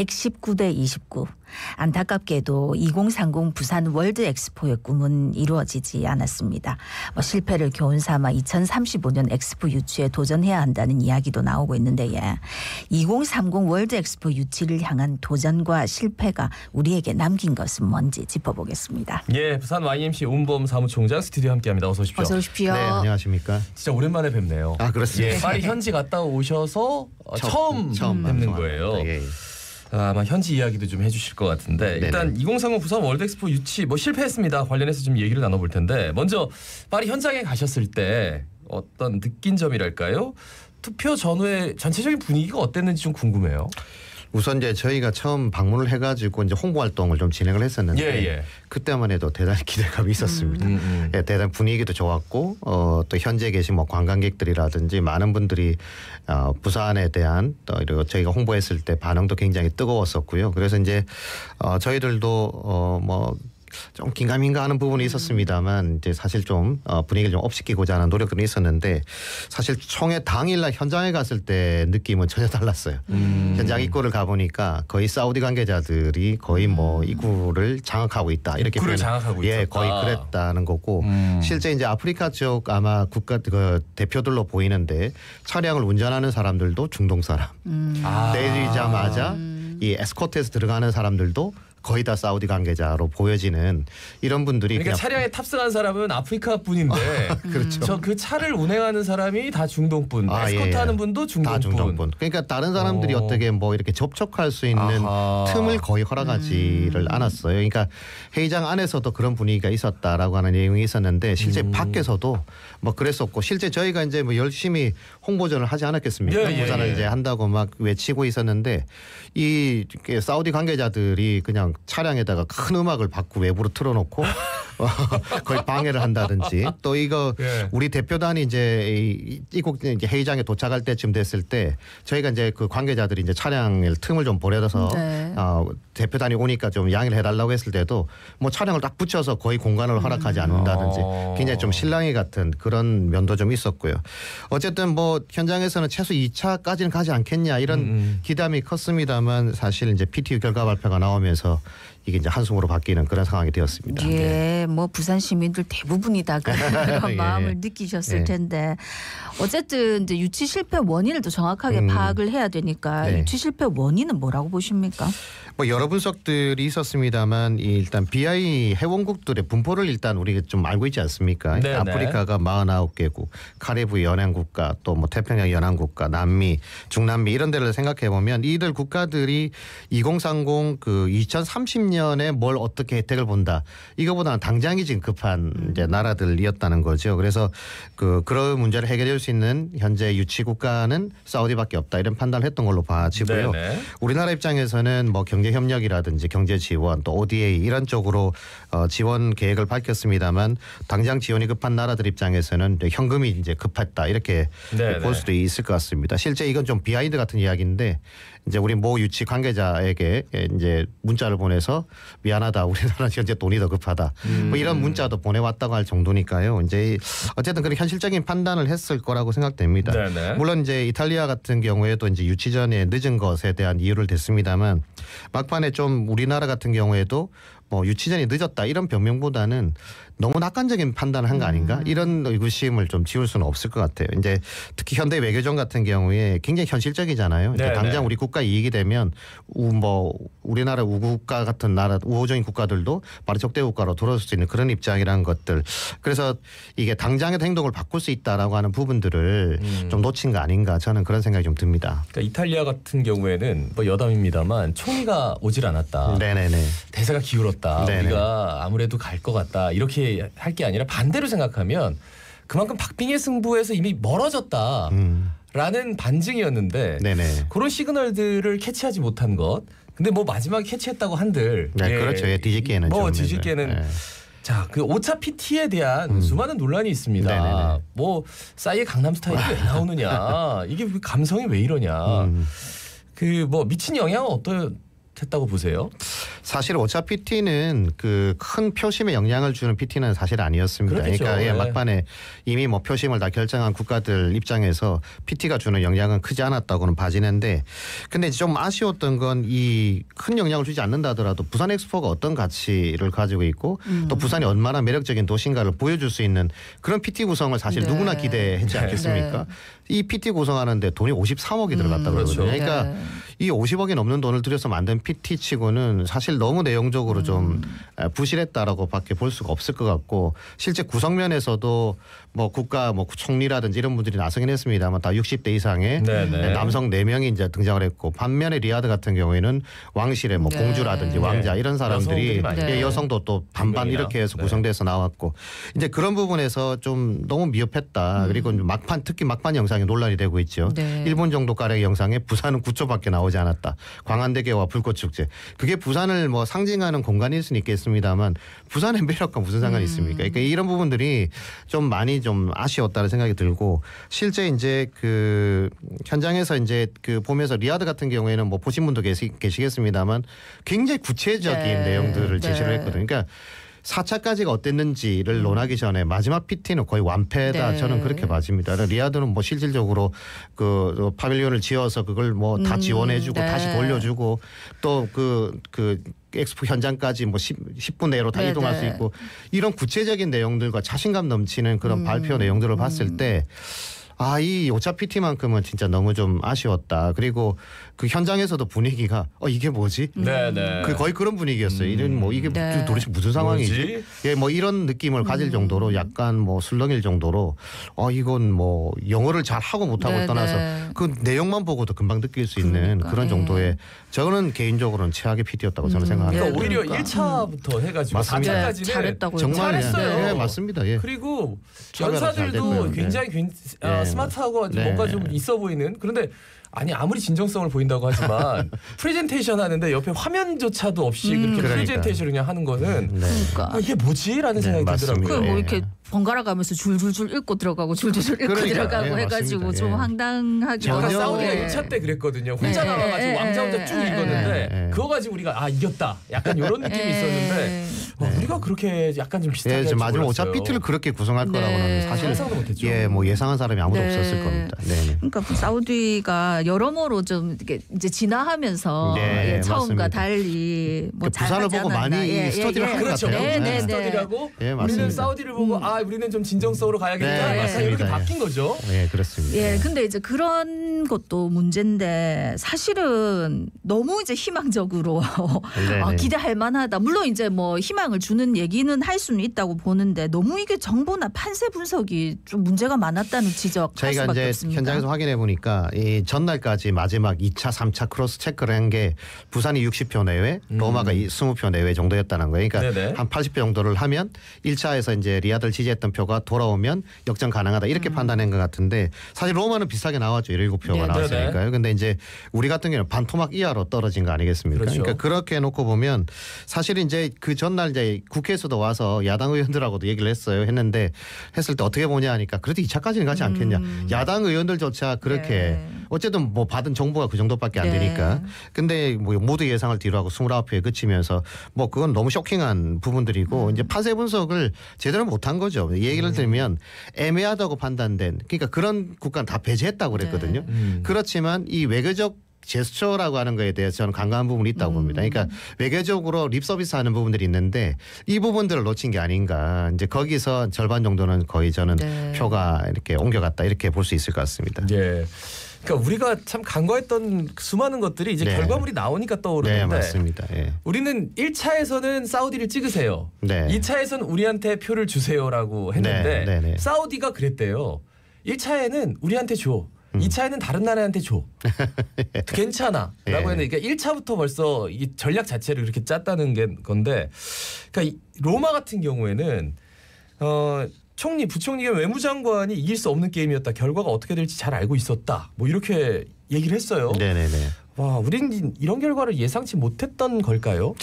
119대 29. 안타깝게도 2030 부산 월드 엑스포의 꿈은 이루어지지 않았습니다. 실패를 교훈 삼아 2035년 엑스포 유치에 도전해야 한다는 이야기도 나오고 있는데 2030 월드 엑스포 유치를 향한 도전과 실패가 우리에게 남긴 것은 뭔지 짚어보겠습니다. 예, 부산 YMC 운범 사무총장 스튜디오 함께합니다. 어서 오십시오. 어서 오십시오. 네, 안녕하십니까. 진짜 오랜만에 뵙네요. 아, 그렇습니다. 예, 파리 현지 갔다 오셔서 처음 뵙는 거예요. 예. 아마 현지 이야기도 좀 해주실 것 같은데 일단 2030 부산 월드엑스포 유치 실패했습니다. 관련해서 좀 얘기를 나눠볼 텐데 먼저 파리 현장에 가셨을 때 어떤 느낀 점이랄까요? 투표 전후에 전체적인 분위기가 어땠는지 좀 궁금해요. 우선 이제 저희가 처음 방문을 해가지고 이제 홍보 활동을 좀 진행을 했었는데 그때만 해도 대단히 기대감이 있었습니다. 예, 대단히 분위기도 좋았고 또 현지에 계신 관광객들이라든지 많은 분들이 부산에 대한 또 이런 저희가 홍보했을 때 반응도 굉장히 뜨거웠었고요. 그래서 이제 저희들도 좀 긴가민가 하는 부분이 있었습니다만 이제 사실 좀 분위기를 좀 업시키고자 하는 노력들이 있었는데 사실 총회 당일날 현장에 갔을 때 느낌은 전혀 달랐어요. 현장 입구를 가보니까 거의 사우디 관계자들이 거의 입구를 장악하고 있다 이렇게 장악하고 있었다. 거의 그랬다는 거고 실제 이제 아프리카 쪽 아마 국가 대표들로 보이는데 차량을 운전하는 사람들도 중동 사람 내리자마자 이 에스코트에서 들어가는 사람들도 거의 다 사우디 관계자로 보여지는 이런 분들이 그러니까 차량에 탑승한 사람은 아프리카 분인데 그렇죠. 그 차를 운행하는 사람이 다 중동 분, 에스코트하는 분도 중동 다 중동 분. 그러니까 다른 사람들이 어떻게 이렇게 접촉할 수 있는 틈을 거의 허락하지를 않았어요. 그러니까 회의장 안에서도 그런 분위기가 있었다라고 하는 내용이 있었는데 실제 밖에서도 그랬었고 실제 저희가 이제 열심히 홍보전을 하지 않았겠습니까? 홍보전을 이제 한다고 막 외치고 있었는데 이 사우디 관계자들이 그냥 차량에다가 큰 음악을 밖으로 외부로 틀어놓고 거의 방해를 한다든지 또 이거 우리 대표단이 이제 이곳 회의장에 도착할 때쯤 됐을 때 저희가 이제 그 관계자들이 이제 차량을 틈을 좀 보내서 대표단이 오니까 좀 양해를 해달라고 했을 때도 차량을 딱 붙여서 거의 공간을 허락하지 않는다든지 굉장히 좀 실랑이 같은 그런 면도 좀 있었고요. 어쨌든 현장에서는 최소 2차까지는 가지 않겠냐 이런 기대감이 컸습니다만 사실 이제 PTU 결과 발표가 나오면서 이게 이제 한숨으로 바뀌는 그런 상황이 되었습니다. 예, 부산 시민들 대부분이 다 그런 마음을 느끼셨을 텐데 어쨌든 이제 유치 실패 원인을 더 정확하게 파악을 해야 되니까 유치 실패 원인은 뭐라고 보십니까? 여러 분석들이 있었습니다만 일단 BI 회원국들의 분포를 일단 우리가 좀 알고 있지 않습니까? 아프리카가 49개국, 카리브 연안국가, 또 태평양 연안국가, 남미, 중남미 이런 데를 생각해 보면 이들 국가들이 2030 2030년에 뭘 어떻게 혜택을 본다. 이거보다는 당장이 지금 급한 이제 나라들이었다는 거죠. 그래서 그런 문제를 해결할 수 있는 현재 유치 국가는 사우디밖에 없다 이런 판단을 했던 걸로 봐지고요. 우리나라 입장에서는 경제 협력이라든지 경제 지원 또 ODA 이런 쪽으로 지원 계획을 밝혔습니다만 당장 지원이 급한 나라들 입장에서는 현금이 이제 급했다 이렇게 볼 수도 있을 것 같습니다. 실제 이건 좀 비하인드 같은 이야기인데 이제 우리 모 유치 관계자에게 이제 문자를 보내서 미안하다 우리나라 현재 돈이 더 급하다 이런 문자도 보내왔다고 할 정도니까요. 이제 어쨌든 그런 현실적인 판단을 했을 거라고 생각됩니다. 물론 이제 이탈리아 같은 경우에도 이제 유치 전에 늦은 것에 대한 이유를 댔습니다만 막판에 좀 우리나라 같은 경우에도 유치전이 늦었다 이런 변명보다는 너무 낙관적인 판단을 한 거 아닌가 이런 의구심을 좀 지울 수는 없을 것 같아요. 이제 특히 현대 외교전 같은 경우에 굉장히 현실적이잖아요. 이제 당장 우리 국가 이익이 되면 우리나라 우국가 같은 나라 우호적인 국가들도 바로 적대 국가로 돌아올 수 있는 그런 입장이라는 것들. 그래서 이게 당장의 행동을 바꿀 수 있다라고 하는 부분들을 좀 놓친 거 아닌가 저는 그런 생각이 좀 듭니다. 그러니까 이탈리아 같은 경우에는 여담입니다만 총리가 오질 않았다. 대세가 기울었다. 우리가 아무래도 갈 것 같다. 이렇게 할 게 아니라 반대로 생각하면 그만큼 박빙의 승부에서 이미 멀어졌다. 라는 반증이었는데 그런 시그널들을 캐치하지 못한 것. 근데 마지막에 캐치했다고 한들 그렇죠. 뒤집기에는 뒤집기에는 자, 그 5차 PT에 대한 수많은 논란이 있습니다. 싸이의 강남 스타일이 왜 나오느냐. 이게 감성이 왜 이러냐. 미친 영향은 잘못했다고 보세요? 사실 오차 PT는 그 큰 표심에 영향을 주는 PT는 사실 아니었습니다. 그렇겠죠. 그러니까 예, 막판에 이미 뭐 표심을 다 결정한 국가들 입장에서 PT가 주는 영향은 크지 않았다고는 봐지는데, 근데 좀 아쉬웠던 건 이 큰 영향을 주지 않는다 하더라도 부산 엑스포가 어떤 가치를 가지고 있고 또 부산이 얼마나 매력적인 도시인가를 보여줄 수 있는 그런 PT 구성을 사실 누구나 기대했지 않겠습니까? 이 PT 구성하는데 돈이 53억이 들어갔다고 그러거든요. 그렇죠. 그러니까 이 50억이 넘는 돈을 들여서 만든 PT치고는 사실 너무 내용적으로 좀 부실했다라고밖에 볼 수가 없을 것 같고, 실제 구성면에서도 뭐 국가 뭐 총리라든지 이런 분들이 나서긴 했습니다만 다 60대 이상의 남성 4명이 이제 등장을 했고, 반면에 리야드 같은 경우에는 왕실의 뭐 공주라든지 왕자 이런 사람들이 여성도 또 반반 이렇게 해서 구성돼서 나왔고, 이제 그런 부분에서 좀 너무 미흡했다. 그리고 막판, 특히 막판 영상이 논란이 되고 있죠. 1분 정도 가량의 영상에 부산은 9초밖에 나오지 않았다. 광안대교와 불꽃축제. 그게 부산을 뭐 상징하는 공간일 수는 있겠습니다만 부산의 매력과 무슨 상관이 있습니까? 그러니까 이런 부분들이 좀 많이 좀 아쉬웠다는 생각이 들고, 실제 이제 그 현장에서 이제 그 보면서 리야드 같은 경우에는 뭐 보신 분도 계시겠습니다만 굉장히 구체적인 내용들을 제시를 했거든요. 그러니까 4차까지가 어땠는지를 논하기 전에 마지막 PT는 거의 완패다. 저는 그렇게 봐집니다. 리야드는 뭐 실질적으로 그 파빌리온을 지어서 그걸 뭐 다 지원해주고 다시 돌려주고 또 그 엑스포 현장까지 뭐 10분 내로 다 이동할 수 있고, 이런 구체적인 내용들과 자신감 넘치는 그런 발표 내용들을 봤을 때 이 오차 PT만큼은 진짜 너무 좀 아쉬웠다. 그리고 그 현장에서도 분위기가 이게 뭐지? 그 거의 그런 분위기였어요. 이런 뭐 이게 도대체 무슨 상황이지? 예, 뭐 이런 느낌을 가질 정도로 약간 뭐 술렁일 정도로 이건 뭐 영어를 잘 하고 못하고 떠나서 그 내용만 보고도 금방 느낄 수 있는 그런 정도의, 저는 개인적으로는 최악의 PT였다고 저는 생각합니다. 그러니까 오히려 1차부터 해가지고 4차까지는 잘했다고 정말 잘했어요. 예, 맞습니다. 예. 그리고 연사들도 굉장히 스마트하고 뭔가 좀 있어 보이는, 그런데 아니 아무리 진정성을 보인다고 하지만 프레젠테이션 하는데 옆에 화면조차도 없이 그렇게 프레젠테이션을 그냥 하는 거는 이게 뭐지라는 생각이 들더라고요. 뭐 이렇게 번갈아 가면서 줄줄줄 읽고 들어가고 줄줄줄 읽고 들어가고 해가지고 맞습니다. 좀 황당하게. 아까 사우디가 1차 때 그랬거든요. 혼자 나와가지고 왕자 혼자 쭉 읽었는데 그거 가지고 우리가 이겼다 약간 이런 느낌이 있었는데 우리가 그렇게 약간 좀 비슷하게 할지 마지막 몰랐어요. 5차 PT를 그렇게 구성할 거라고는 사실 상상도 못했죠. 뭐 예상한 사람이 아무도 없었을 겁니다. 그러니까 사우디가 여러모로 좀 이렇게 이제 진화하면서 처음과 달리 뭐 부산을 보고 많이 스터디를 한 것 같아요. 스터디라고 우리는 사우디를 보고 우리는 좀 진정성으로 가야겠다. 이렇게 바뀐 거죠. 네, 그렇습니다. 근데 이제 그런 것도 문제인데 사실은 너무 이제 희망적으로 기대할 만하다. 물론 이제 뭐 희망을 주는 얘기는 할 수는 있다고 보는데 너무 이게 정보나 판세 분석이 좀 문제가 많았다는 지적. 저희가 이제 없습니다. 현장에서 확인해 보니까 이 전날까지 마지막 2차, 3차 크로스 체크를 한 게 부산이 60표 내외, 로마가 20표 내외 정도였다는 거예요. 그러니까 한 80표 정도를 하면 1차에서 이제 리야드를 지지했던 표가 돌아오면 역전 가능하다 이렇게 판단한 것 같은데, 사실 로마는 비슷하게 나왔죠. 17표가 나왔으니까요. 근데 이제 우리 같은 경우는 반토막 이하로 떨어진 거 아니겠습니까? 그렇죠. 그러니까 그렇게 해놓고 보면 사실 이제 그 전날 이제 국회에서도 와서 야당 의원들하고도 얘기를 했는데 했을 때 어떻게 보냐 하니까 그래도 2차까지는 가지 않겠냐. 야당 의원들조차 그렇게 어쨌든 뭐 받은 정보가 그 정도밖에 안 되니까. 근데 뭐 모두 예상을 뒤로하고 29표에 그치면서 뭐 그건 너무 쇼킹한 부분들이고 이제 판세 분석을 제대로 못한 거죠. 얘기를 들면 애매하다고 판단된, 그러니까 그런 국가는 다 배제했다고 그랬거든요. 그렇지만 이 외교적 제스처라고 하는 거에 대해서 저는 간과한 부분이 있다고 봅니다. 그러니까 외교적으로 립 서비스하는 부분들이 있는데 이 부분들을 놓친 게 아닌가. 이제 거기서 절반 정도는 거의 저는 표가 이렇게 옮겨갔다 이렇게 볼 수 있을 것 같습니다. 그러니까 우리가 참 간과했던 수많은 것들이 이제 결과물이 나오니까 떠오르는데 맞습니다. 우리는 1차에서는 사우디를 찍으세요. 2차에서는 우리한테 표를 주세요라고 했는데 사우디가 그랬대요. 1차에는 우리한테 줘. 2차에는 다른 나라한테 줘. 괜찮아 라고 했는데, 그러니까 1차부터 벌써 이 전략 자체를 그렇게 짰다는 건데, 그러니까 로마 같은 경우에는 총리, 부총리 겸 외무장관이 이길 수 없는 게임이었다. 결과가 어떻게 될지 잘 알고 있었다. 뭐 이렇게 얘기를 했어요. 와, 우린 이런 결과를 예상치 못했던 걸까요?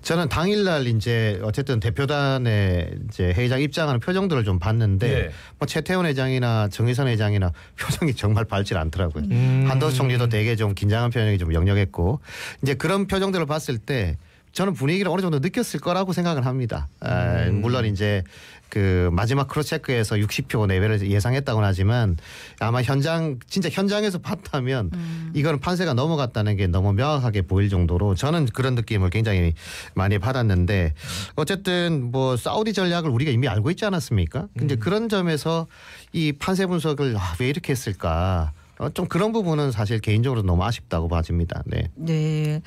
저는 당일날 이제 어쨌든 대표단의 이제 회장 입장하는 표정들을 좀 봤는데 뭐 최태원 회장이나 정의선 회장이나 표정이 정말 밝지 않더라고요. 한도수 총리도 되게 좀 긴장한 표정이 좀 역력했고 이제 그런 표정들을 봤을 때 저는 분위기를 어느 정도 느꼈을 거라고 생각을 합니다. 물론 이제 그 마지막 크로스체크에서 60표 내외를 예상했다고는 하지만 아마 진짜 현장에서 봤다면 이거는 판세가 넘어갔다는 게 너무 명확하게 보일 정도로 저는 그런 느낌을 굉장히 많이 받았는데 어쨌든 뭐 사우디 전략을 우리가 이미 알고 있지 않았습니까? 근데 그런 점에서 이 판세 분석을 왜 이렇게 했을까? 좀 그런 부분은 사실 개인적으로 너무 아쉽다고 봐집니다. 네. 네.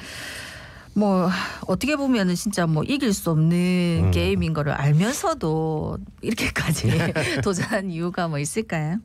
뭐 어떻게 보면은 진짜 뭐 이길 수 없는 게임인 거를 알면서도 이렇게까지 도전한 이유가 뭐 있을까요?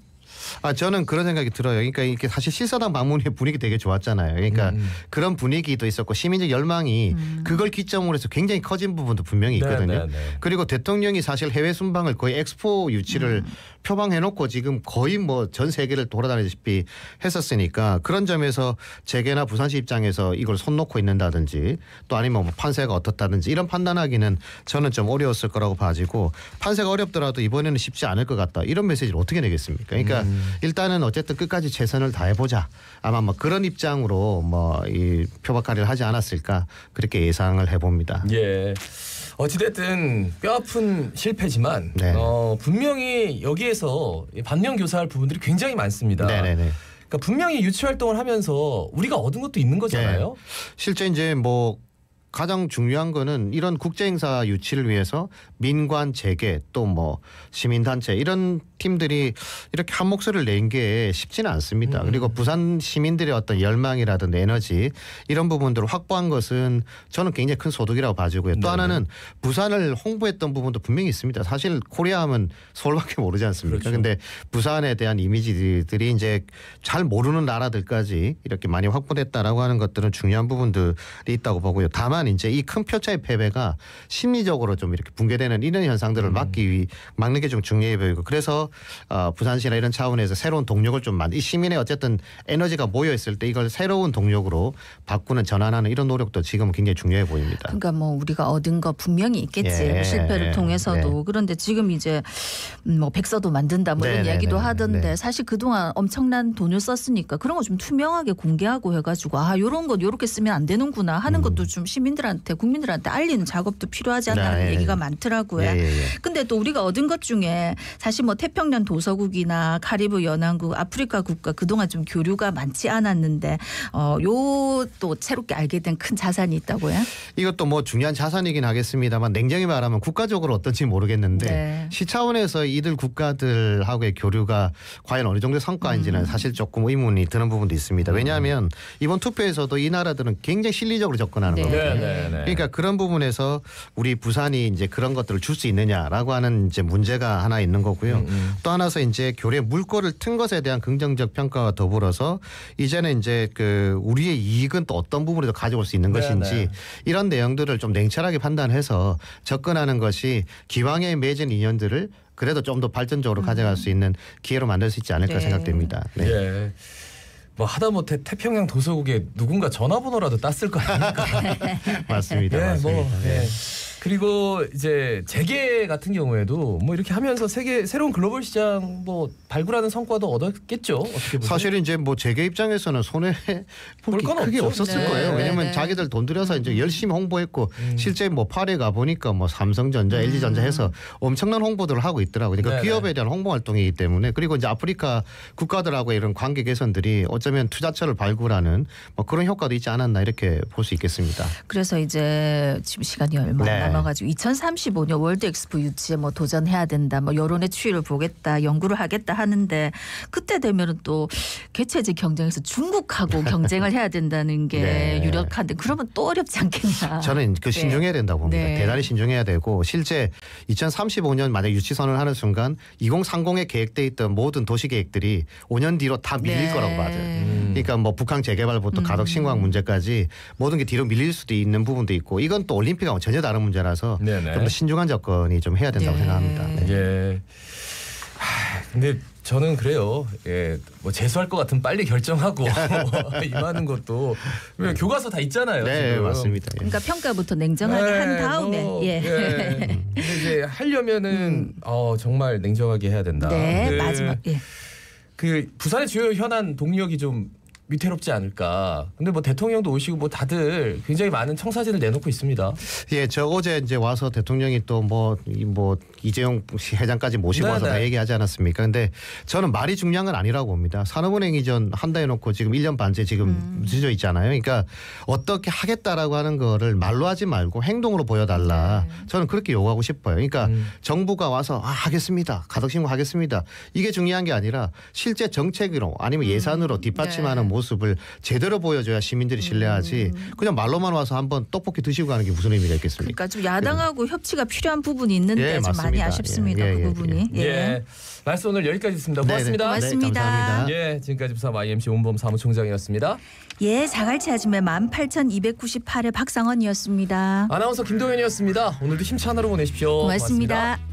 저는 그런 생각이 들어요. 그러니까 이게 사실 실사당 방문의 분위기 되게 좋았잖아요. 그러니까 그런 분위기도 있었고 시민적 열망이 그걸 기점으로 해서 굉장히 커진 부분도 분명히 있거든요. 그리고 대통령이 사실 해외 순방을 거의 엑스포 유치를 표방해놓고 지금 거의 뭐 전 세계를 돌아다니다시피 했었으니까 그런 점에서 재계나 부산시 입장에서 이걸 손 놓고 있는다든지 또 아니면 뭐 판세가 어떻다든지 이런 판단하기는 저는 좀 어려웠을 거라고 봐지고 판세가 어렵더라도 이번에는 쉽지 않을 것 같다. 이런 메시지를 어떻게 내겠습니까? 그러니까 일단은 어쨌든 끝까지 최선을 다해보자. 아마 뭐 그런 입장으로 뭐 이 표박하리를 하지 않았을까 그렇게 예상을 해봅니다. 예. 어찌됐든 뼈아픈 실패지만 분명히 여기에서 반면교사할 부분들이 굉장히 많습니다. 네네네. 그러니까 분명히 유치 활동을 하면서 우리가 얻은 것도 있는 거잖아요. 실제 이제 뭐 가장 중요한 거는 이런 국제행사 유치를 위해서 민관, 재계 또 뭐 시민단체 이런 팀들이 이렇게 한 목소리를 낸 게 쉽지는 않습니다. 그리고 부산 시민들의 어떤 열망이라든지 에너지 이런 부분들을 확보한 것은 저는 굉장히 큰 소득이라고 봐주고요. 또 하나는 부산을 홍보했던 부분도 분명히 있습니다. 사실 코리아 하면 서울밖에 모르지 않습니까? 그런데 그렇죠. 부산에 대한 이미지들이 이제 잘 모르는 나라들까지 이렇게 많이 확보됐다라고 하는 것들은 중요한 부분들이 있다고 보고요. 다만 이제 이 큰 표차의 패배가 심리적으로 좀 이렇게 붕괴되는 이런 현상들을 막는 게 좀 중요해 보이고 그래서 부산시나 이런 차원에서 새로운 동력을 좀 이 시민의 어쨌든 에너지가 모여 있을 때 이걸 새로운 동력으로 바꾸는 전환하는 이런 노력도 지금은 굉장히 중요해 보입니다. 그러니까 뭐 우리가 얻은 거 분명히 있겠지. 실패를 통해서도. 그런데 지금 이제 뭐 백서도 만든다 뭐 이런 이야기도 하던데 사실 그동안 엄청난 돈을 썼으니까 그런 거 좀 투명하게 공개하고 해가지고 이런 거 이렇게 쓰면 안 되는구나 하는 것도 좀 시민들한테 국민들한테 알리는 작업도 필요하지 않나는 얘기가 많더라고요. 근데 또 우리가 얻은 것 중에 사실 뭐 태평양 도서국이나 카리브 연안국, 아프리카 국가 그동안 좀 교류가 많지 않았는데 요 또 새롭게 알게 된 큰 자산이 있다고요? 이것도 뭐 중요한 자산이긴 하겠습니다만 냉정히 말하면 국가적으로 어떤지 모르겠는데 시 차원에서 이들 국가들하고의 교류가 과연 어느 정도의 성과인지는 사실 조금 의문이 드는 부분도 있습니다. 왜냐하면 이번 투표에서도 이 나라들은 굉장히 실리적으로 접근하는 거거든요. 그러니까 그런 부분에서 우리 부산이 이제 그런 것들을 줄 수 있느냐라고 하는 이제 문제가 하나 있는 거고요. 또 하나서 이제 교류의 물꼬를 튼 것에 대한 긍정적 평가와 더불어서 이제는 이제 그 우리의 이익은 또 어떤 부분에서 가져올 수 있는 것인지 이런 내용들을 좀 냉철하게 판단해서 접근하는 것이 기왕에 맺은 인연들을 그래도 좀 더 발전적으로 가져갈 수 있는 기회로 만들 수 있지 않을까 생각됩니다. 네. 뭐 하다못해 태평양 도서국에 누군가 전화번호라도 땄을 거 아닙니까? 맞습니다. 맞습니다. 그리고 이제 재계 같은 경우에도 뭐 이렇게 하면서 세계 새로운 글로벌 시장 뭐 발굴하는 성과도 얻었겠죠. 어떻게 보세요? 사실 이제 뭐 재계 입장에서는 손해 볼 건 크게 없었을 거예요. 왜냐하면 자기들 돈 들여서 이제 열심히 홍보했고 실제 뭐 파리에 가 보니까 뭐 삼성전자, LG전자 해서 엄청난 홍보들을 하고 있더라고요. 그러니까 기업에 대한 홍보 활동이기 때문에 그리고 이제 아프리카 국가들하고 이런 관계 개선들이 어쩌면 투자처를 발굴하는 뭐 그런 효과도 있지 않았나 이렇게 볼 수 있겠습니다. 그래서 이제 지금 시간이 얼마 안 남아가지고 2035년 월드 엑스포 유치에 뭐 도전해야 된다, 뭐 여론의 추이를 보겠다, 연구를 하겠다 하는데 그때 되면은 또 개체제 경쟁에서 중국하고 경쟁을 해야 된다는 게 유력한데 그러면 또 어렵지 않겠냐? 저는 그 신중해야 된다고 봅니다. 대단히 신중해야 되고 실제 2035년 만약 유치 선언을 하는 순간 2030에 계획돼 있던 모든 도시 계획들이 5년 뒤로 다 밀릴 거라고 봐요. 그러니까 뭐 북한 재개발부터 가덕 신광 문제까지 모든 게 뒤로 밀릴 수도 있는 부분도 있고 이건 또 올림픽하고 전혀 다른 문제라서 좀 더 신중한 접근이 좀 해야 된다고 생각합니다. 근데 저는 그래요. 예, 뭐 재수할 것 같으면 빨리 결정하고 임하는 것도 교과서 다 있잖아요. 네, 지금. 맞습니다. 예. 그러니까 평가부터 냉정하게 네, 한 다음에 예. 근데 이제 하려면은 정말 냉정하게 해야 된다. 네, 마지막 그 부산의 주요 현안 동력이 좀 위태롭지 않을까. 근데 뭐 대통령도 오시고 뭐 다들 굉장히 많은 청사진을 내놓고 있습니다. 예, 저 어제 이제 와서 대통령이 또 뭐 이재용 회장까지 모시고 와서 다 얘기하지 않았습니까? 근데 저는 말이 중요한 건 아니라고 봅니다. 산업은행 이전 한다 해놓고 지금 1년 반째 지금 늦어져 있잖아요. 그러니까 어떻게 하겠다라고 하는 거를 말로 하지 말고 행동으로 보여달라. 저는 그렇게 요구하고 싶어요. 그러니까 정부가 와서 하겠습니다. 가덕신고하겠습니다. 이게 중요한 게 아니라 실제 정책으로 아니면 예산으로 뒷받침하는 모습을 제대로 보여줘야 시민들이 신뢰하지. 그냥 말로만 와서 한번 떡볶이 드시고 가는 게 무슨 의미가 있겠습니까? 그러니까 좀 야당하고 협치가 필요한 부분이 있는데 좀 많이 아쉽습니다. 그 부분이. 말씀 오늘 여기까지 있습니다. 고맙습니다. 고맙습니다. 네, 감사합니다. 예, 지금까지 부산 YMC 온범 사무총장이었습니다. 예, 자갈치 아침에 18,298회 박상원이었습니다. 아나운서 김동현이었습니다. 오늘도 힘찬 하루 보내십시오. 고맙습니다. 고맙습니다.